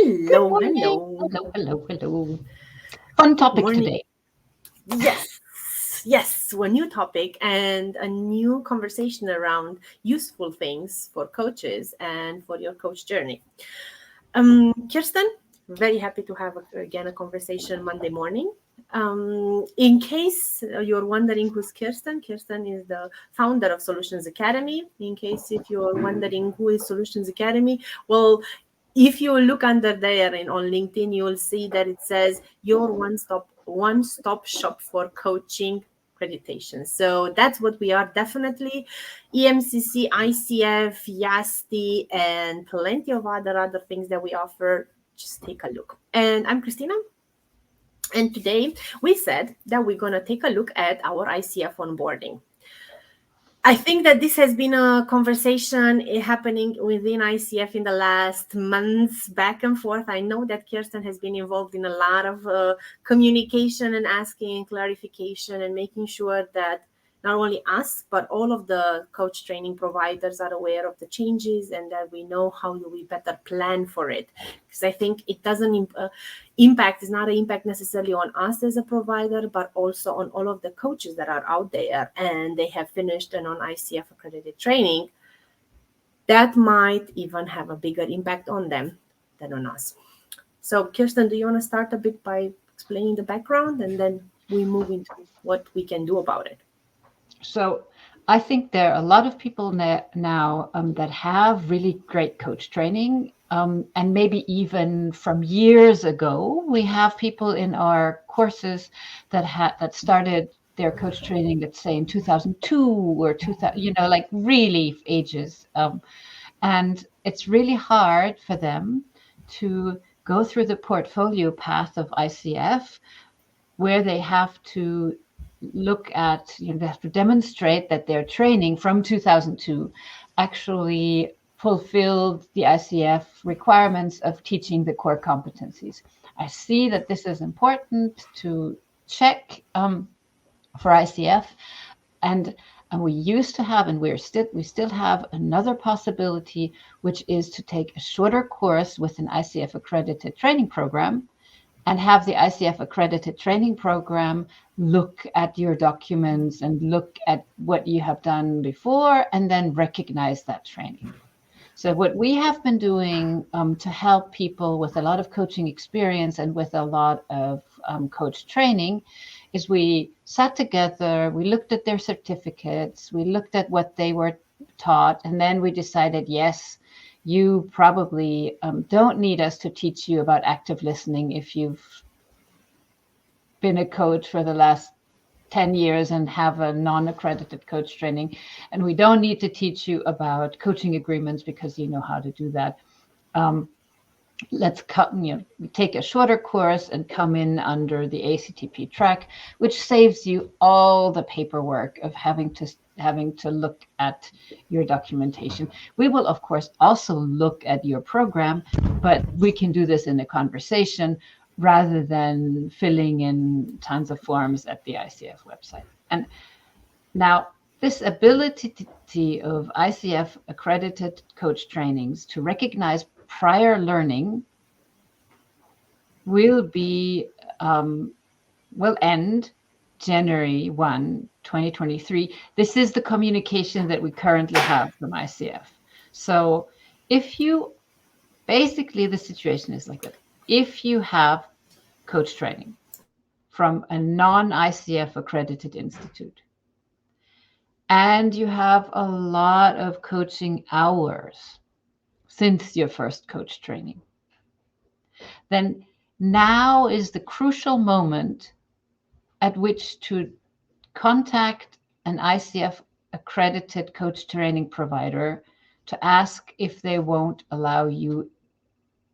Good Hello, morning. hello. Hello. Fun topic Morning. today. Yes, yes, a new topic and a new conversation around useful things for coaches and for your coach journey. Kirsten, very happy to have again a conversation Monday morning. In case you're wondering who's Kirsten, Kirsten is the founder of Solutions Academy. In case if you're wondering who is Solutions Academy, well, if you look under there and on LinkedIn, you'll see that it says your one stop shop for coaching accreditation. So that's what we are, definitely. EMCC, ICF, YASTI, and plenty of other things that we offer. Just take a look. And I'm Christina. And today we said that we're going to take a look at our ICF onboarding. I think that this has been a conversation happening within ICF in the last months, back and forth. I know that Kirsten has been involved in a lot of communication and asking clarification and making sure that not only us, but all of the coach training providers are aware of the changes and that we know how we better plan for it. Because I think it doesn't impact is not an impact necessarily on us as a provider, but also on all of the coaches that are out there and they have finished an on ICF accredited training. That might even have a bigger impact on them than on us. So Kirsten, do you want to start a bit by explaining the background and then we move into what we can do about it? So, I think there are a lot of people now that have really great coach training. And maybe even from years ago, we have people in our courses that started their coach training, let's say in 2002 or 2000, like really ages. And it's really hard for them to go through the portfolio path of ICF, where they have to look at, they have to demonstrate that their training from 2002 actually fulfilled the ICF requirements of teaching the core competencies. I see that this is important to check for ICF, and we used to have, and we still have another possibility, which is to take a shorter course with an ICF accredited training program and have the ICF accredited training program look at your documents and look at what you have done before and then recognize that training. So what we have been doing to help people with a lot of coaching experience and with a lot of coach training is we sat together, we looked at their certificates, we looked at what they were taught, and then we decided, yes, you probably don't need us to teach you about active listening if you've been a coach for the last 10 years and have a non-accredited coach training. And we don't need to teach you about coaching agreements because you know how to do that. Let's take a shorter course and come in under the ACTP track, which saves you all the paperwork of having to look at your documentation. We will, of course, also look at your program, but we can do this in a conversation rather than filling in tons of forms at the ICF website. And now, this ability of ICF accredited coach trainings to recognize prior learning will end January 1, 2023. This is the communication that we currently have from ICF. So basically the situation is like that. If you have coach training from a non-ICF accredited institute, and you have a lot of coaching hours since your first coach training, then now is the crucial moment at which to contact an ICF accredited coach training provider to ask if they won't allow you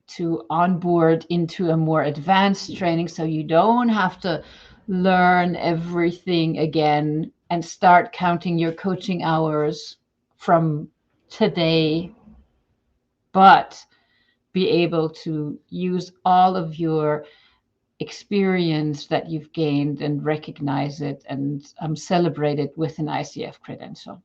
to onboard into a more advanced training so you don't have to learn everything again and start counting your coaching hours from today, but be able to use all of your experience that you've gained and recognize it and celebrate it with an ICF credential.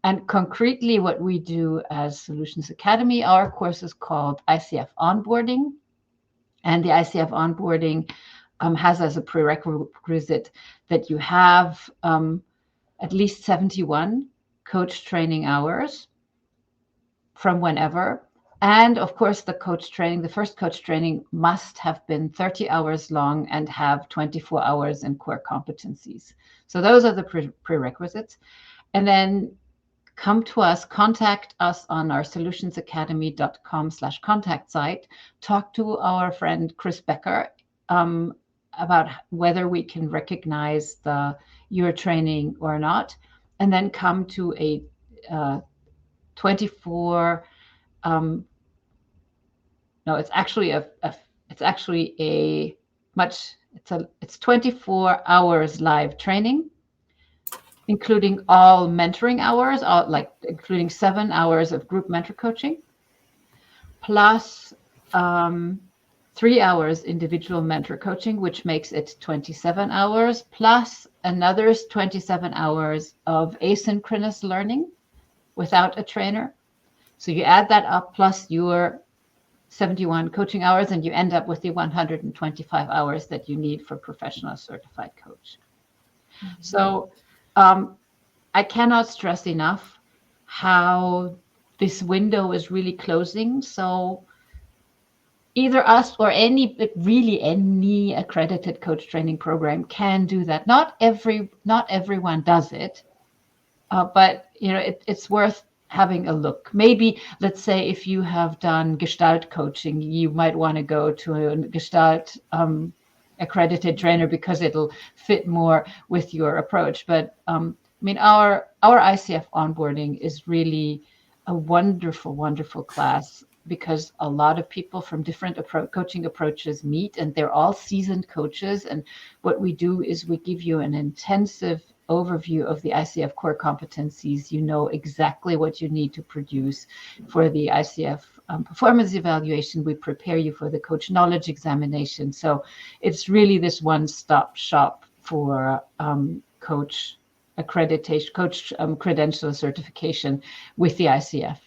And concretely, what we do as Solutions Academy, our course is called ICF Onboarding. And the ICF onboarding has as a prerequisite that you have at least 71 coach training hours from whenever. And of course, the first coach training must have been 30 hours long and have 24 hours in core competencies. So those are the prerequisites. And then come to us, contact us on our solutionsacademy.com/contact site, talk to our friend Chris Becker about whether we can recognize your training or not, and then come to a 24 no, it's actually it's 24 hours live training, including all mentoring hours, including 7 hours of group mentor coaching, plus 3 hours individual mentor coaching, which makes it 27 hours, plus another 27 hours of asynchronous learning without a trainer. So you add that up plus your 71 coaching hours, and you end up with the 125 hours that you need for professional certified coach. Mm-hmm. So I cannot stress enough how this window is really closing. So either us or any accredited coach training program can do that. Not everyone does it, but it's worth having a look. Maybe, let's say, if you have done Gestalt coaching, you might want to go to a Gestalt accredited trainer because it'll fit more with your approach. But our ICF onboarding is really a wonderful, wonderful class, because a lot of people from different coaching approaches meet, and they're all seasoned coaches. And what we do is we give you an intensive overview of the ICF core competencies. You know exactly what you need to produce for the ICF performance evaluation. We prepare you for the coach knowledge examination. So it's really this one-stop shop for coach accreditation, coach credential certification with the ICF.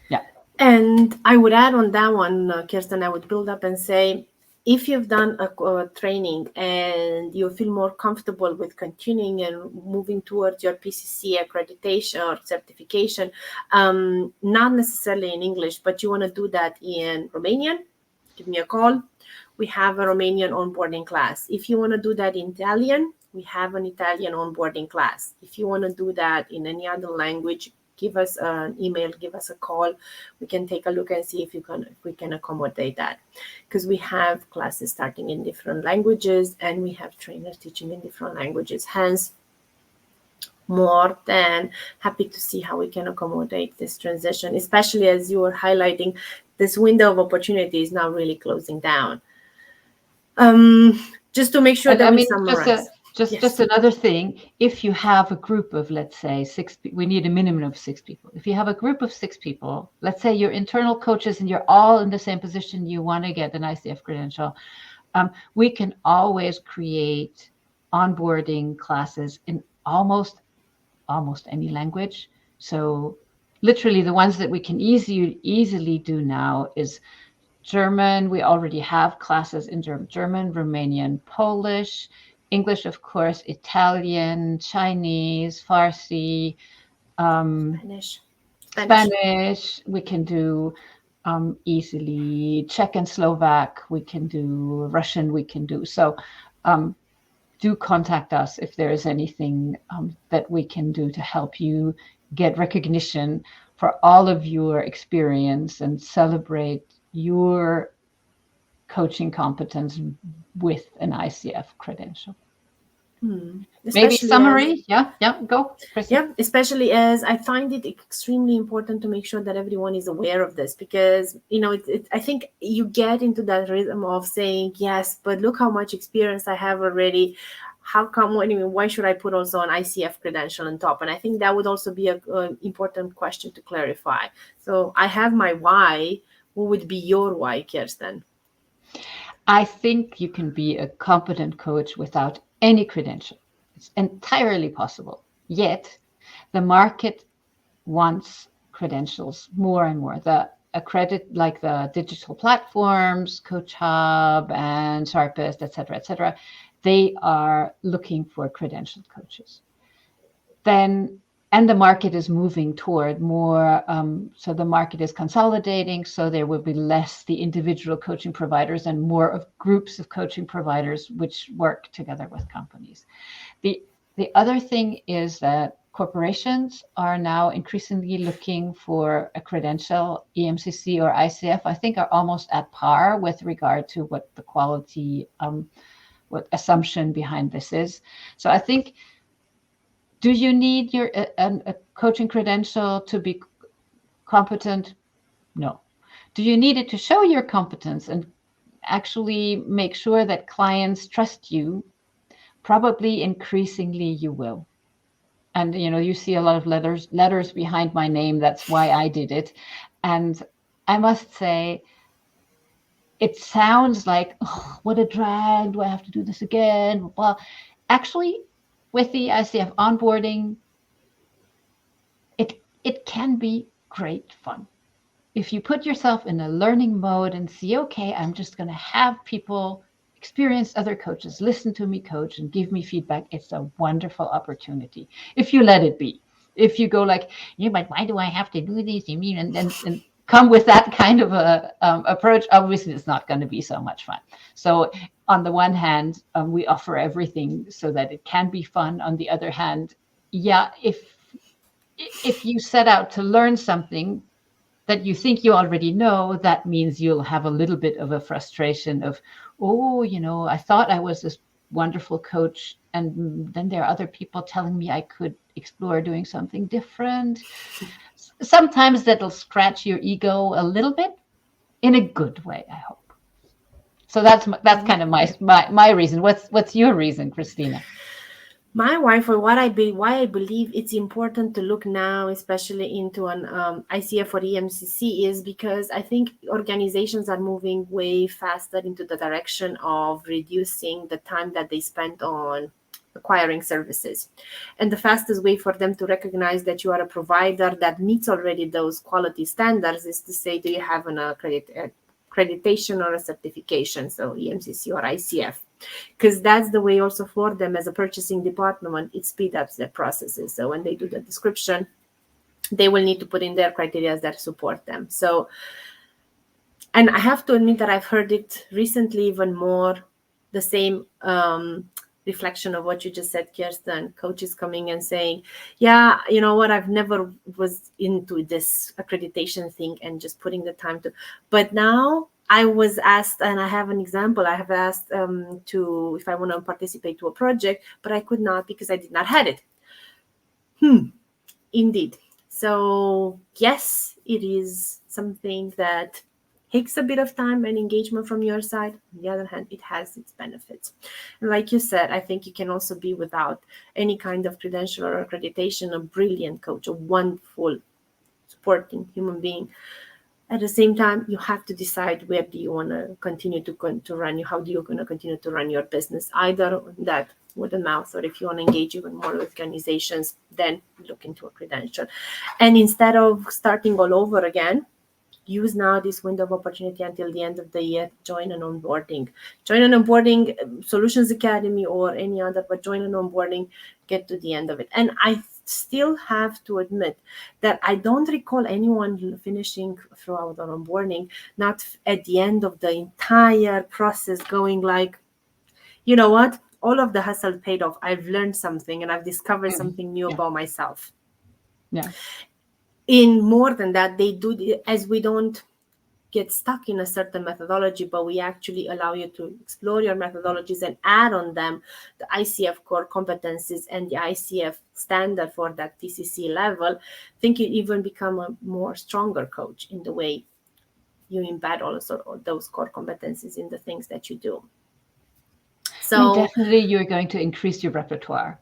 Yeah. And I would add on that one, Kirsten, I would build up and say, if you've done a training and you feel more comfortable with continuing and moving towards your PCC accreditation or certification, not necessarily in English, but you want to do that in Romanian, give me a call. We have a Romanian onboarding class. If you want to do that in Italian, we have an Italian onboarding class. If you want to do that in any other language, give us an email, give us a call. We can take a look and see if we can accommodate that, because we have classes starting in different languages and we have trainers teaching in different languages. Hence, more than happy to see how we can accommodate this transition, especially as you were highlighting, this window of opportunity is now really closing down. Just to make sure that we summarize. Just another thing, if you have a group of, let's say, 6, we need a minimum of 6 people. If you have a group of 6 people, let's say you're internal coaches and you're all in the same position, you want to get an ICF credential, we can always create onboarding classes in almost any language. So literally the ones that we can easily do now is German. We already have classes in German, Romanian, Polish, English, of course, Italian, Chinese, Farsi, Spanish. We can do easily Czech and Slovak. We can do Russian. We can do so. Do contact us if there is anything that we can do to help you get recognition for all of your experience and celebrate your coaching competence with an ICF credential. Maybe summary. Go. Kristen. Yeah, especially as I find it extremely important to make sure that everyone is aware of this, because I think you get into that rhythm of saying, yes, but look how much experience I have already. How come? Why should I put also an ICF credential on top? And I think that would also be an important question to clarify. So I have my why. What would be your why, Kirsten? I think you can be a competent coach without any credential. It's entirely possible. Yet the market wants credentials more and more. accredit, like the digital platforms, Coach Hub and Sharpist, et cetera, they are looking for credentialed coaches. Then, and the market is moving toward more, so the market is consolidating, so there will be less the individual coaching providers and more of groups of coaching providers which work together with companies. The other thing is that corporations are now increasingly looking for a credential. EMCC or ICF, I think, are almost at par with regard to what the quality, what assumption behind this is. So I think, do you need a coaching credential to be competent? No. Do you need it to show your competence and actually make sure that clients trust you? Probably increasingly you will. And you see a lot of letters behind my name. That's why I did it. And I must say, it sounds like, oh, what a drag. Do I have to do this again? Well, actually, with the ICF onboarding, it can be great fun. If you put yourself in a learning mode and see, okay, I'm just going to have people, experienced other coaches, listen to me coach and give me feedback, it's a wonderful opportunity. If you let it be. If you go like, yeah, but why do I have to do this? You mean, and come with that kind of a approach, obviously it's not going to be so much fun. So on the one hand, we offer everything so that it can be fun. On the other hand, yeah, if you set out to learn something that you think you already know, that means you'll have a little bit of a frustration of, oh, I thought I was this wonderful coach, and then there are other people telling me I could explore doing something different. Sometimes that'll scratch your ego a little bit, in a good way, I hope. So that's kind of my reason. What's your reason, Christina? My wife, or why I believe it's important to look now, especially into an ICF or EMCC, is because I think organizations are moving way faster into the direction of reducing the time that they spend on acquiring services. And the fastest way for them to recognize that you are a provider that meets already those quality standards is to say, do you have an accreditation or a certification, so EMCC or ICF? Because that's the way also for them as a purchasing department, it speeds up their processes. So when they do the description, they will need to put in their criteria that support them. So, and I have to admit that I've heard it recently even more, the same reflection of what you just said, Kirsten, coaches coming and saying, yeah, you know what, I've never was into this accreditation thing and just putting the time to, but now I was asked, and I have an example, I have asked to, if I want to participate to a project, but I could not because I did not have it. Indeed. So yes, it is something that takes a bit of time and engagement from your side. On the other hand, it has its benefits. And like you said, I think you can also be, without any kind of credential or accreditation, a brilliant coach, a wonderful supporting human being. At the same time, you have to decide where do you want to continue to run, how do you going to continue to run your business, either that word of mouth, or if you want to engage even more with organizations, then look into a credential. And instead of starting all over again, use now this window of opportunity until the end of the year. Join an onboarding Solutions Academy or any other, but join an onboarding, get to the end of it. And I still have to admit that I don't recall anyone finishing throughout the onboarding, not at the end of the entire process going like, you know what, all of the hustle paid off. I've learned something and I've discovered something new about myself. Yeah. In more than that, they do, as we don't get stuck in a certain methodology, but we actually allow you to explore your methodologies and add on them the ICF core competencies and the ICF standard for that PCC level. I think you even become a more stronger coach in the way you embed also those core competencies in the things that you do. So definitely you're going to increase your repertoire.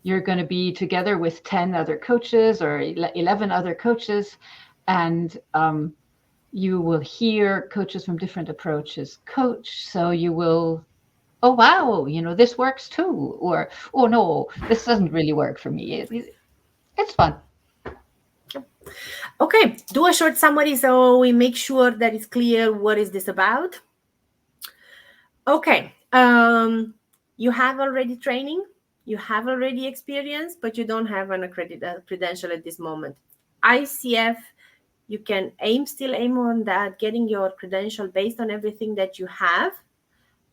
You're going to be together with 10 other coaches or 11 other coaches, and you will hear coaches from different approaches coach. So you will, oh, wow, this works too. Or, oh, no, this doesn't really work for me. It's fun. Okay, do a short summary so we make sure that it's clear what is this about. Okay, you have already training, you have already experience, but you don't have an accredited credential at this moment. ICF, you can still aim on that, getting your credential based on everything that you have,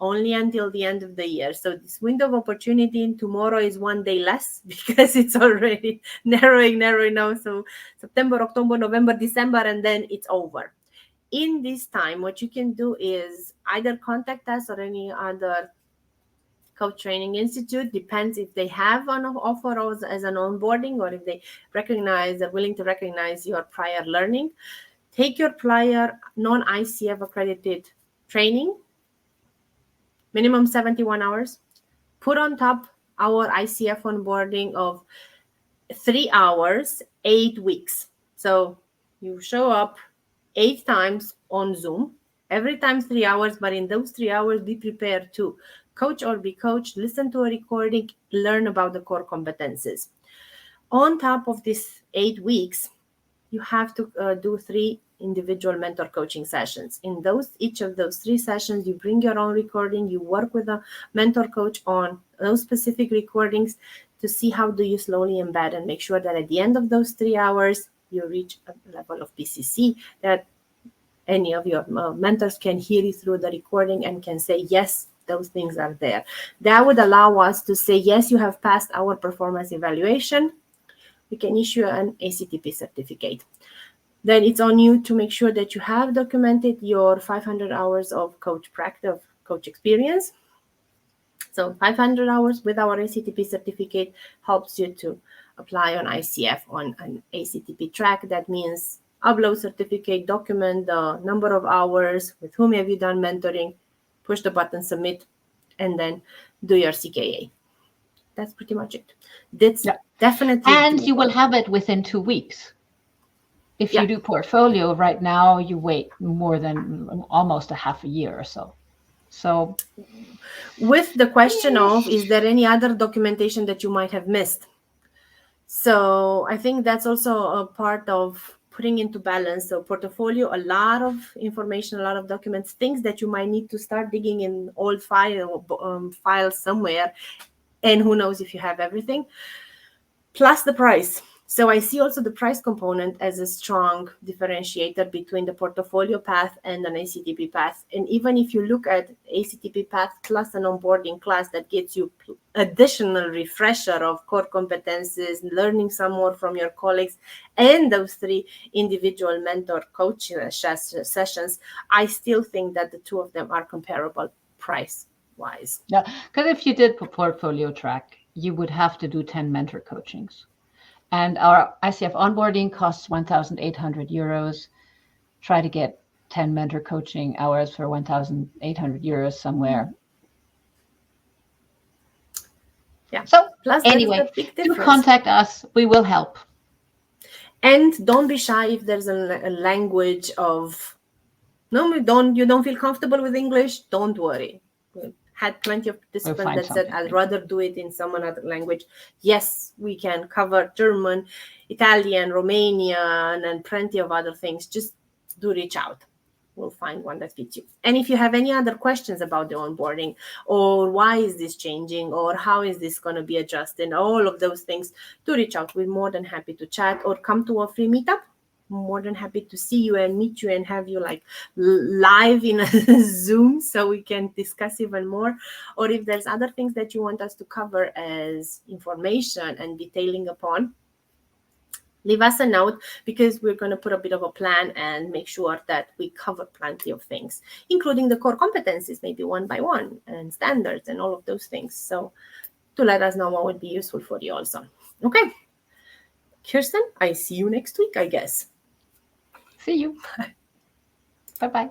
only until the end of the year. So this window of opportunity tomorrow is one day less because it's already narrowing now. So September, October, November, December, and then it's over. In this time, what you can do is either contact us or any other coach training institute, depends if they have an offer as an onboarding or if they are willing to recognize your prior learning. Take your prior non-ICF accredited training, minimum 71 hours. Put on top our ICF onboarding of 3 hours, 8 weeks. So you show up 8 times on Zoom, every time 3 hours, but in those 3 hours, be prepared to coach or be coached, listen to a recording, learn about the core competencies. On top of these 8 weeks, you have to do 3 individual mentor coaching sessions. In each of those 3 sessions, you bring your own recording, you work with a mentor coach on those specific recordings to see how do you slowly embed and make sure that at the end of those 3 hours, you reach a level of PCC that any of your mentors can hear you through the recording and can say, yes, those things are there. That would allow us to say, yes, you have passed our performance evaluation. We can issue an ACTP certificate. Then it's on you to make sure that you have documented your 500 hours of coach practice, coach experience. So 500 hours with our ACTP certificate helps you to apply on ICF on an ACTP track. That means upload certificate, document the number of hours, with whom have you done mentoring, push the button, submit, and then do your CKA. That's pretty much it. That's definitely And doable. you will have it within 2 weeks. If you do portfolio right now, you wait more than almost a half a year or so. So with the question of, is there any other documentation that you might have missed? So I think that's also a part of putting into balance. So portfolio, a lot of information, a lot of documents, things that you might need to start digging in old files somewhere. And who knows if you have everything. Plus the price. So I see also the price component as a strong differentiator between the portfolio path and an ACTP path. And even if you look at ACTP path plus an onboarding class that gets you additional refresher of core competencies, learning some more from your colleagues, and those 3 individual mentor coach sessions, I still think that the 2 of them are comparable price-wise. yeah, because if you did portfolio track, you would have to do 10 mentor coachings. And our ICF onboarding costs 1,800 euros. Try to get 10 mentor coaching hours for 1,800 euros somewhere. Yeah. So plus anyway, do contact us. We will help. And don't be shy if there's a language of, no, you don't feel comfortable with English, don't worry. Had plenty of participants that said, I'd rather do it in some other language. Yes, we can cover German, Italian, Romanian, and plenty of other things. Just do reach out. We'll find one that fits you. And if you have any other questions about the onboarding, or why is this changing, or how is this going to be adjusted, all of those things, do reach out. We're more than happy to chat or come to a free meetup. More than happy to see you and meet you and have you like live in a Zoom so we can discuss even more. Or if there's other things that you want us to cover as information and detailing upon, leave us a note, because we're going to put a bit of a plan and make sure that we cover plenty of things, including the core competencies, maybe one by one, and standards and all of those things. So to let us know what would be useful for you also. Okay. Kirsten, I see you next week, I guess. See you. Bye-bye.